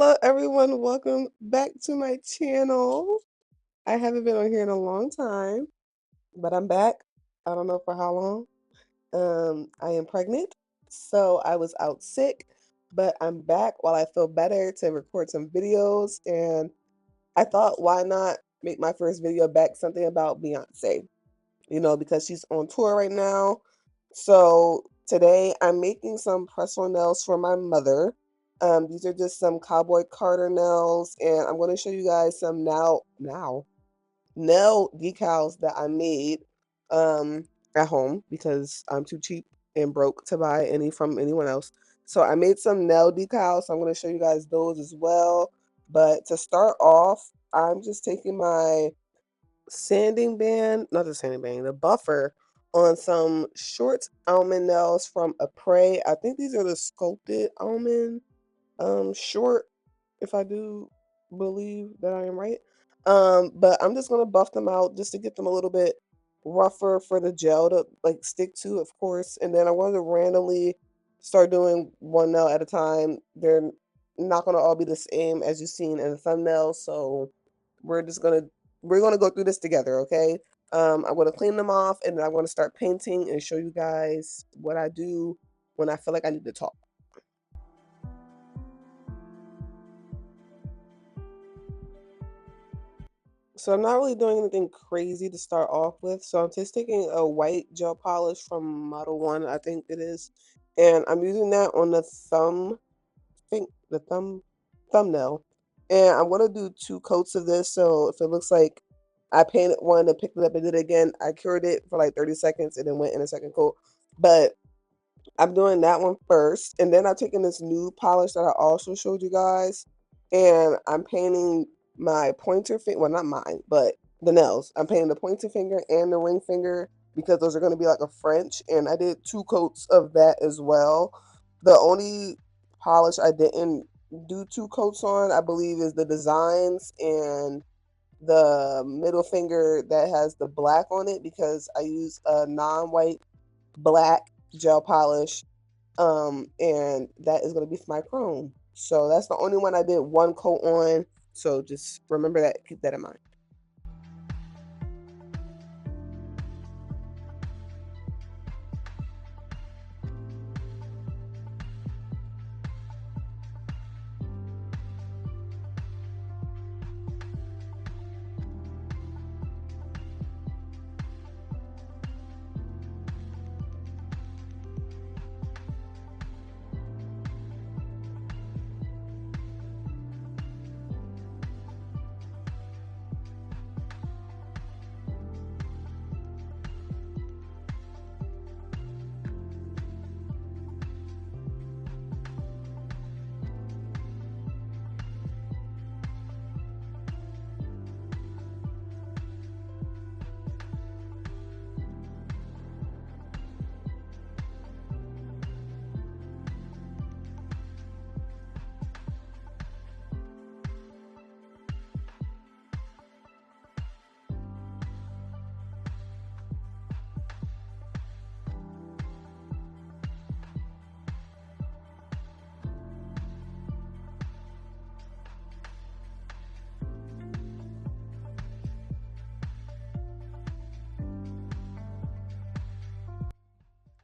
Hello everyone, welcome back to my channel. I haven't been on here in a long time, but I'm back. I don't know for how long. I am pregnant, so I was out sick, but I'm back while I feel better to record some videos, and I thought why not make my first video back something about Beyonce, because she's on tour right now. So today I'm making some press-on nails for my mother. These are just some Cowboy Carter nails, and I'm going to show you guys some nail decals that I made at home because I'm too cheap and broke to buy any from anyone else. So I made some nail decals. So I'm going to show you guys those as well. But to start off, I'm just taking my the buffer on some short almond nails from a Prey. I think these are the sculpted almond short, if I do believe that I am right. But I'm just gonna buff them out just to get them a little bit rougher for the gel to like stick to, of course. And then I wanted to randomly start doing one nail at a time. They're not gonna all be the same as you've seen in the thumbnail, so we're just gonna we're gonna go through this together, okay? I'm gonna clean them off and then I'm gonna start painting and show you guys what I do when I feel like I need to talk. So I'm not really doing anything crazy to start off with. So I'm just taking a white gel polish from Model 1, I think it is. And I'm using that on the thumbnail. And I'm gonna do 2 coats of this. So if it looks like I painted one and picked it up and did it again, I cured it for like 30 seconds and then went in a second coat. But I'm doing that one first, and then I'm taking this nude polish that I also showed you guys, and I'm painting my pointer finger. Well, not mine, but the nails. I'm painting the pointer finger and the ring finger because those are going to be like a French, and I did 2 coats of that as well. The only polish I didn't do 2 coats on, I believe, is the designs and the middle finger that has the black on it because I use a non-white black gel polish, and that is going to be for my chrome. So that's the only one I did 1 coat on, so just remember that, keep that in mind.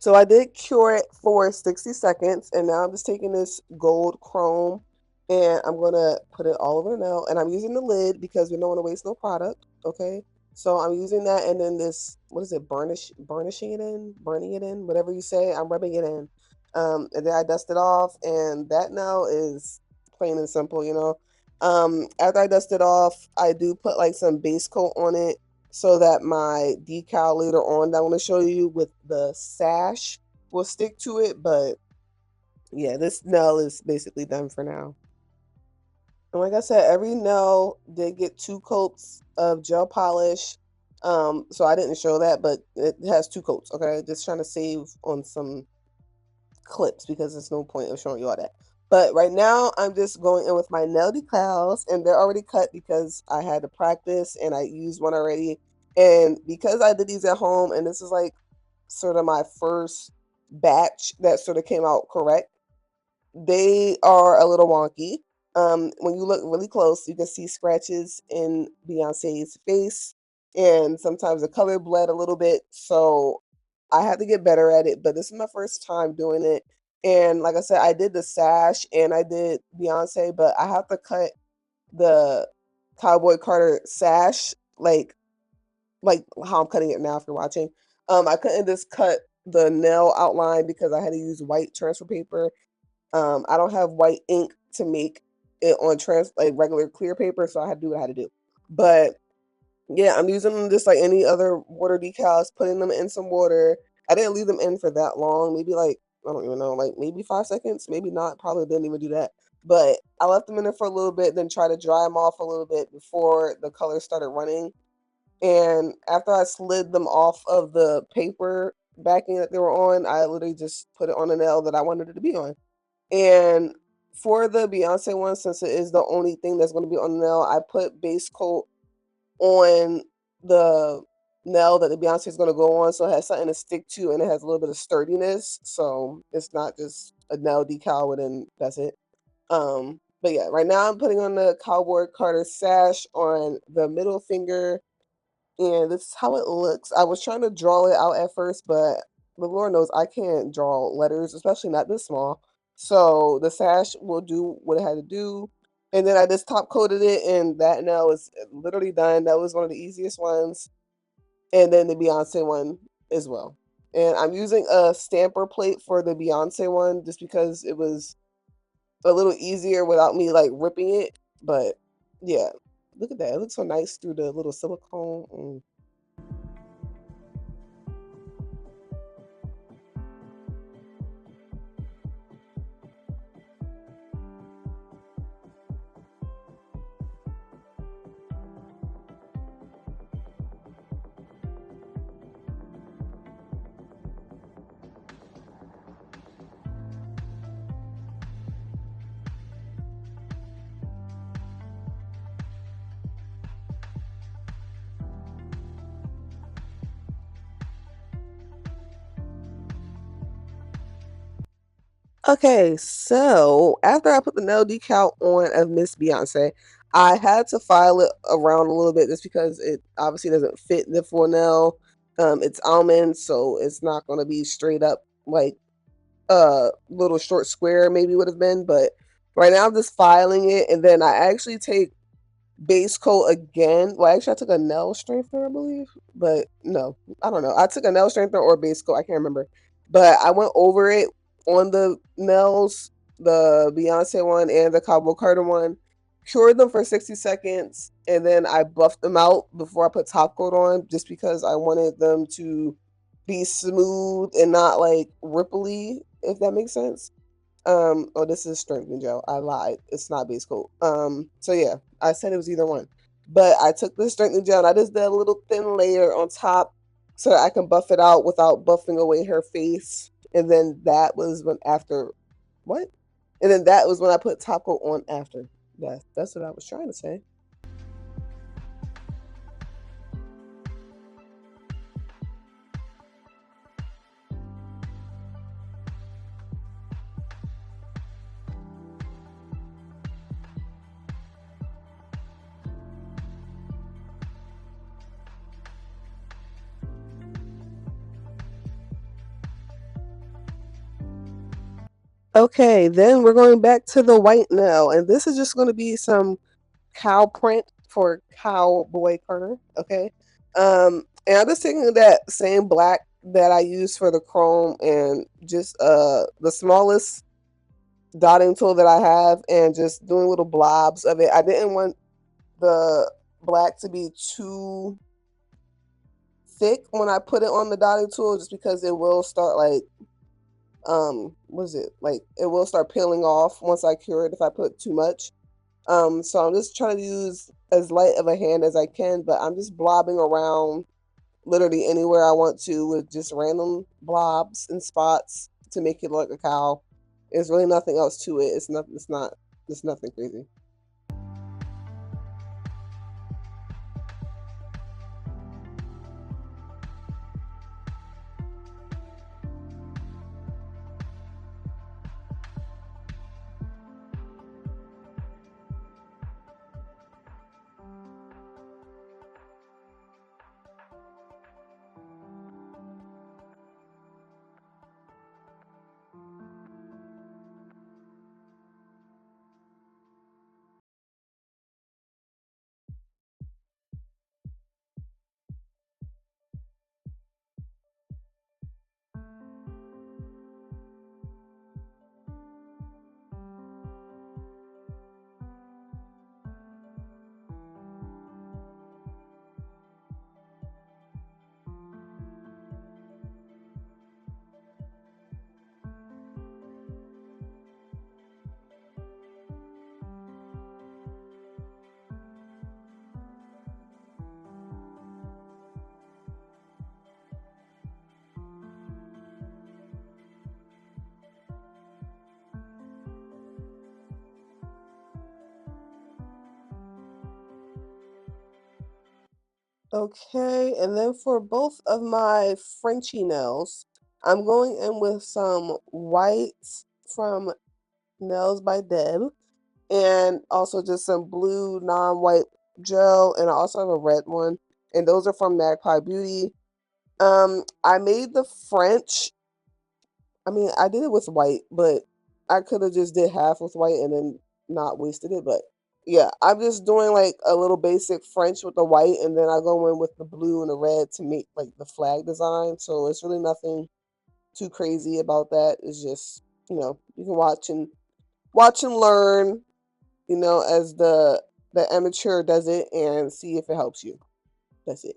So I did cure it for 60 seconds, and now I'm just taking this gold chrome and I'm gonna put it all over the nail. And I'm using the lid because we don't want to waste no product. Okay. So I'm using that, and then this, what is it, burning it in, whatever you say, I'm rubbing it in. And then I dust it off, and that nail is plain and simple. After I dust it off, I do put like some base coat on it so that my decal later on that I want to show you with the sash will stick to it. But yeah, this nail is basically done for now. And like I said, every nail did get 2 coats of gel polish. So I didn't show that, but it has 2 coats. Okay, just trying to save on some clips because there's no point of showing you all that. But right now, I'm just going in with my nail decals, and they're already cut because I had to practice and I used one already. And because I did these at home, and this is like sort of my first batch that sort of came out correct, they are a little wonky. When you look really close, you can see scratches in Beyonce's face, and sometimes the color bled a little bit. So I had to get better at it, but this is my first time doing it. And like I said, I did the sash and I did Beyonce, but I have to cut the Cowboy Carter sash like how I'm cutting it now if you're watching. I couldn't just cut the nail outline because I had to use white transfer paper. I don't have white ink to make it on like regular clear paper, so I had to do what I had to do. But yeah, I'm using them just like any other water decals, putting them in some water. I didn't leave them in for that long, maybe like I don't even know, like maybe 5 seconds, maybe not. Probably didn't even do that. But I left them in there for a little bit, then try to dry them off a little bit before the color started running. And after I slid them off of the paper backing that they were on, I literally just put it on the nail that I wanted it to be on. And for the Beyonce one, since it is the only thing that's going to be on the nail, I put base coat on the nail that the Beyonce is going to go on, so it has something to stick to and it has a little bit of sturdiness. So it's not just a nail decal and then that's it. But yeah, right now I'm putting on the Cowboy Carter sash on the middle finger, and this is how it looks. I was trying to draw it out at first, but the Lord knows I can't draw letters, especially not this small. So the sash will do what it had to do. And then I just top coated it, and that now is literally done. That was one of the easiest ones. And then the Beyonce one as well. And I'm using a stamper plate for the Beyonce one just because it was a little easier without me like ripping it. But yeah, look at that. It looks so nice through the little silicone. Okay, so after I put the nail decal on of Miss Beyonce, I had to file it around a little bit just because it obviously doesn't fit the full nail. It's almond, so it's not going to be straight up like a little short square maybe would have been. But right now I'm just filing it, and then I actually take base coat again. Well, actually, I took a nail strengthener, I believe, but no, I don't know. I took a nail strengthener or base coat, I can't remember. But I went over it on the nails, the Beyonce one and the Cowboy Carter one, cured them for 60 seconds, and then I buffed them out before I put top coat on, just because I wanted them to be smooth and not like ripply, if that makes sense. Oh, this is strengthening gel. I lied. It's not base coat. So yeah, I said it was either one. But I took the strengthening gel and I just did a little thin layer on top so that I can buff it out without buffing away her face. And then that was when after what? And then that was when I put top coat on after. That's what I was trying to say. Okay, then we're going back to the white nail, and this is just going to be some cow print for Cowboy Carter. Okay, and I'm just taking that same black that I used for the chrome and just the smallest dotting tool that I have, and just doing little blobs of it. I didn't want the black to be too thick when I put it on the dotting tool, just because it will start like what is it, like it will start peeling off once I cure it if I put too much. So I'm just trying to use as light of a hand as I can, but I'm just blobbing around literally anywhere I want to with just random blobs and spots to make it look like a cow. There's really nothing else to it. It's not. It's not. It's nothing crazy. Okay, and then for both of my Frenchy nails, I'm going in with some whites from Nails by Deb, and also just some blue non-white gel, and I also have a red one, and those are from Magpie Beauty. I made the French. I mean, I did it with white, but I could have just did half with white and then not wasted it. But yeah, I'm just doing like a little basic French with the white, and then I go in with the blue and the red to make like the flag design. So it's really nothing too crazy about that. It's just, you can watch and learn, as the amateur does it, and see if it helps you. That's it.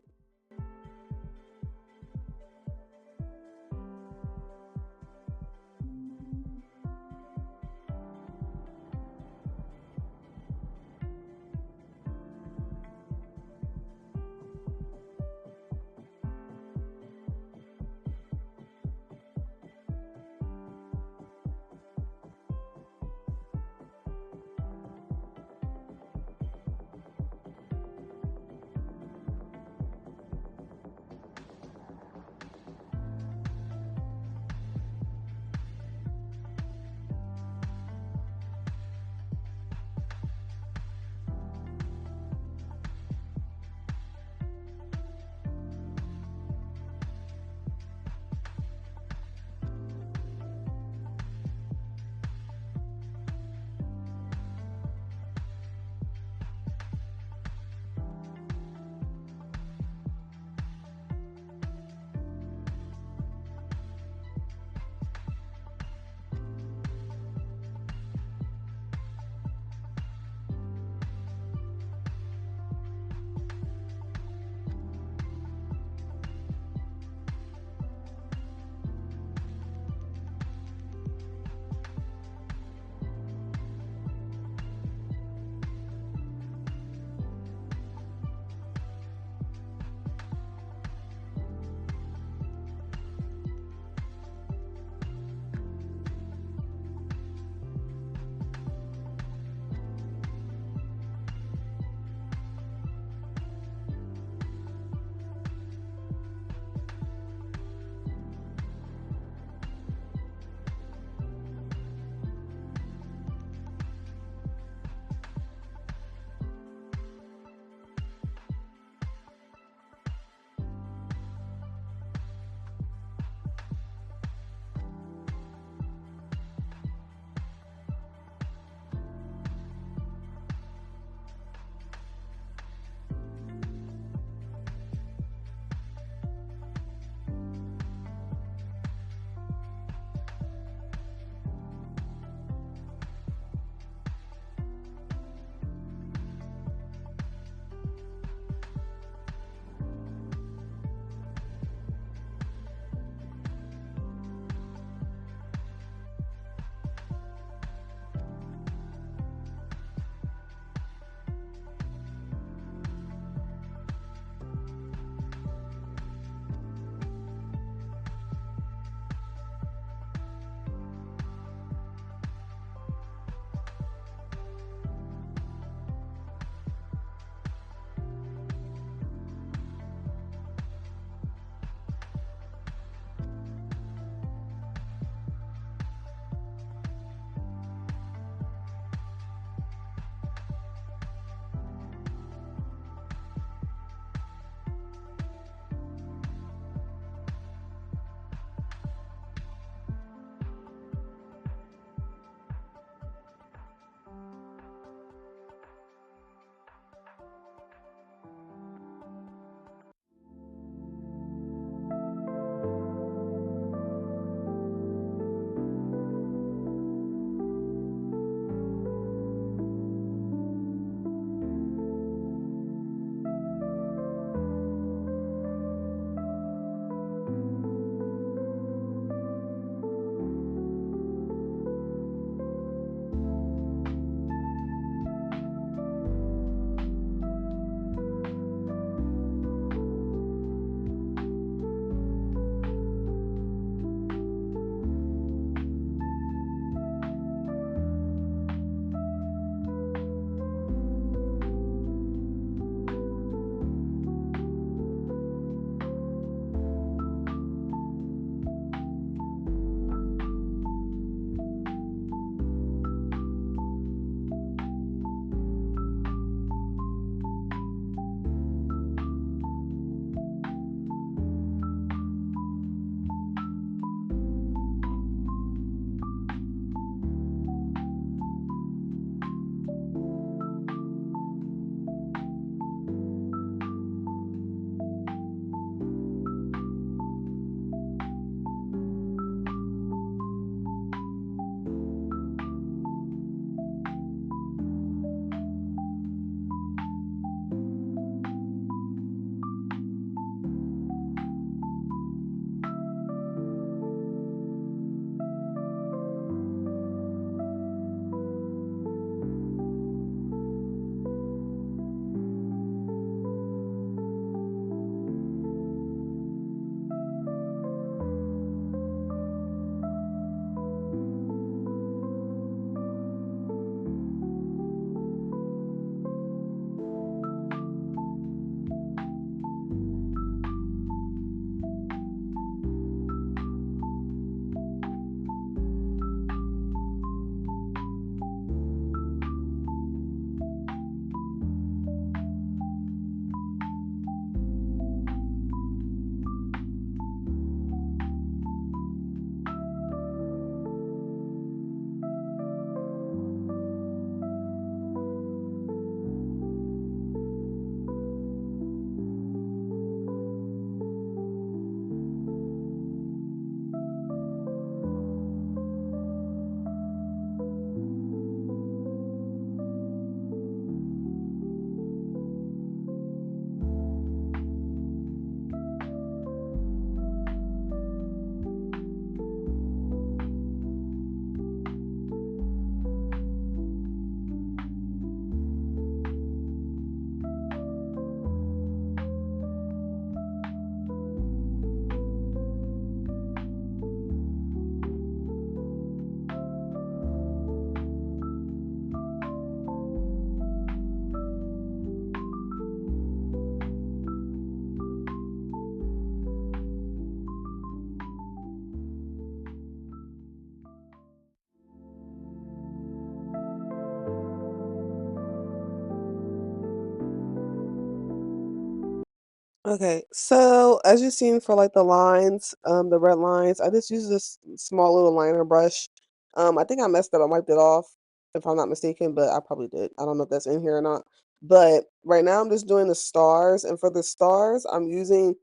Okay, so as you've seen for like the lines, the red lines, I just use this small little liner brush. I think I messed up. I wiped it off, if I'm not mistaken, but I probably did. I don't know if that's in here or not. But right now I'm just doing the stars, and for the stars, I'm using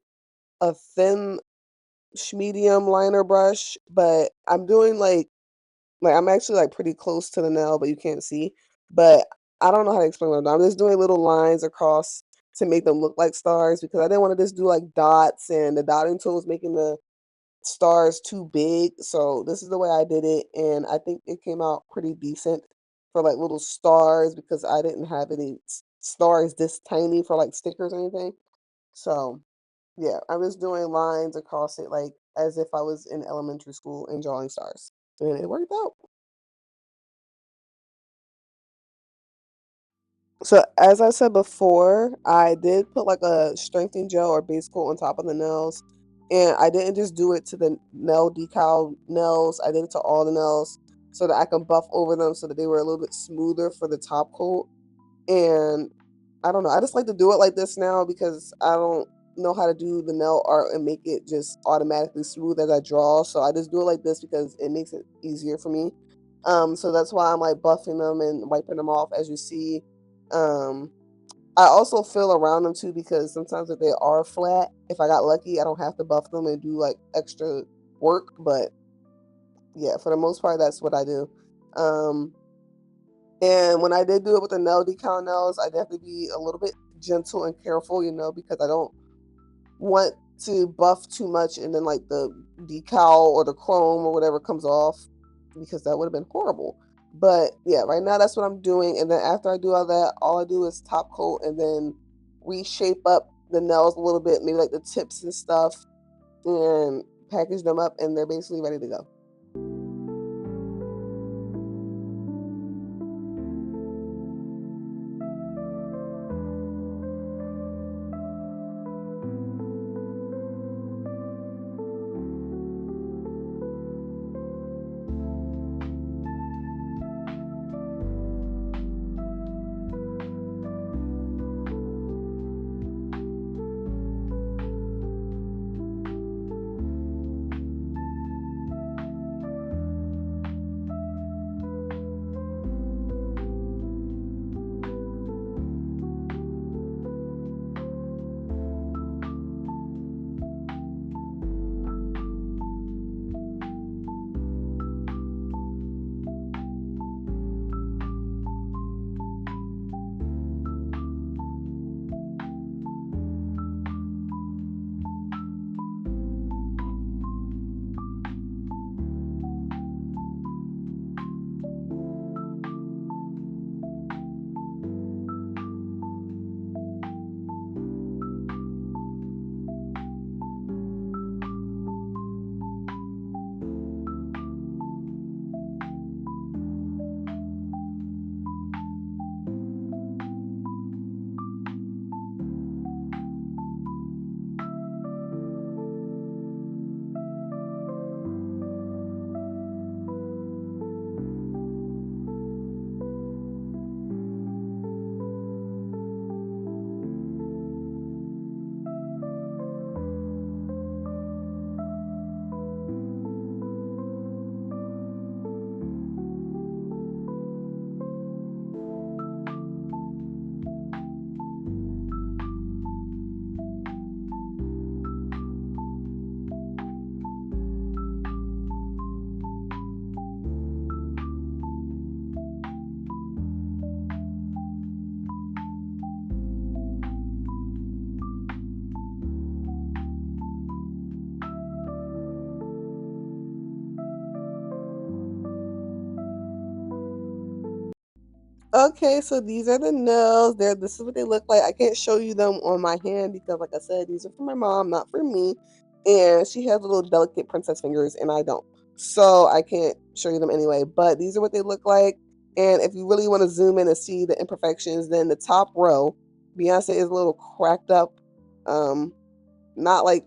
a thin medium liner brush, but I'm doing like I'm actually like pretty close to the nail, but you can't see. But I don't know how to explain what I'm doing. I'm just doing little lines across to make them look like stars because I didn't want to just do like dots and the dotting tool was making the stars too big. So this is the way I did it, and I think it came out pretty decent for like little stars because I didn't have any stars this tiny for like stickers or anything. So yeah, I was doing lines across it like as if I was in elementary school and drawing stars. And it worked out. So as I said before, I did put like a strengthening gel or base coat on top of the nails. And I didn't just do it to the nail decal nails. I did it to all the nails so that I can buff over them so that they were a little bit smoother for the top coat. And I don't know, I just like to do it like this now because I don't know how to do the nail art and make it just automatically smooth as I draw. So I just do it like this because it makes it easier for me. So that's why I'm like buffing them and wiping them off as you see. Um, I also feel around them too because sometimes if they are flat, if I got lucky, I don't have to buff them and do like extra work. But yeah, for the most part, that's what I do. Um, and when I did do it with the nail decal nails, I have to be a little bit gentle and careful, because I don't want to buff too much and then like the decal or the chrome or whatever comes off because that would have been horrible. But yeah, right now that's what I'm doing. And then after I do all that, all I do is top coat and then reshape up the nails a little bit, maybe like the tips and stuff, and package them up and they're basically ready to go. Okay, so these are the nails. This is what they look like. I can't show you them on my hand because like I said, these are for my mom, not for me. And she has little delicate princess fingers and I don't. So I can't show you them anyway. But these are what they look like. And if you really want to zoom in and see the imperfections, then the top row, Beyonce is a little cracked up. Not like,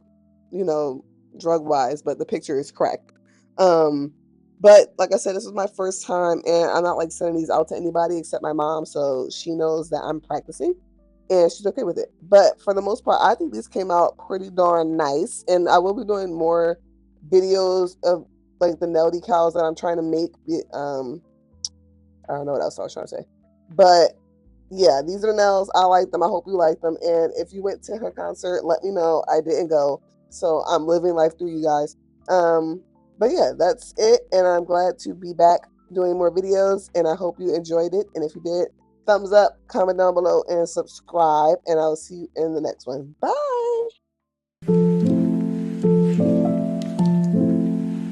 you know, drug wise, but the picture is cracked. Um, but like I said, this was my first time, and I'm not like sending these out to anybody except my mom, so she knows that I'm practicing. and she's okay with it. But for the most part, I think these came out pretty darn nice, and I will be doing more videos of like the nail decals that I'm trying to make. I don't know what else I was trying to say, but yeah, these are the nails. I like them. I hope you like them. And if you went to her concert, let me know. I didn't go, so I'm living life through you guys. But yeah, that's it. And I'm glad to be back doing more videos. And I hope you enjoyed it. And if you did, thumbs up, comment down below, and subscribe. And I will see you in the next one. Bye.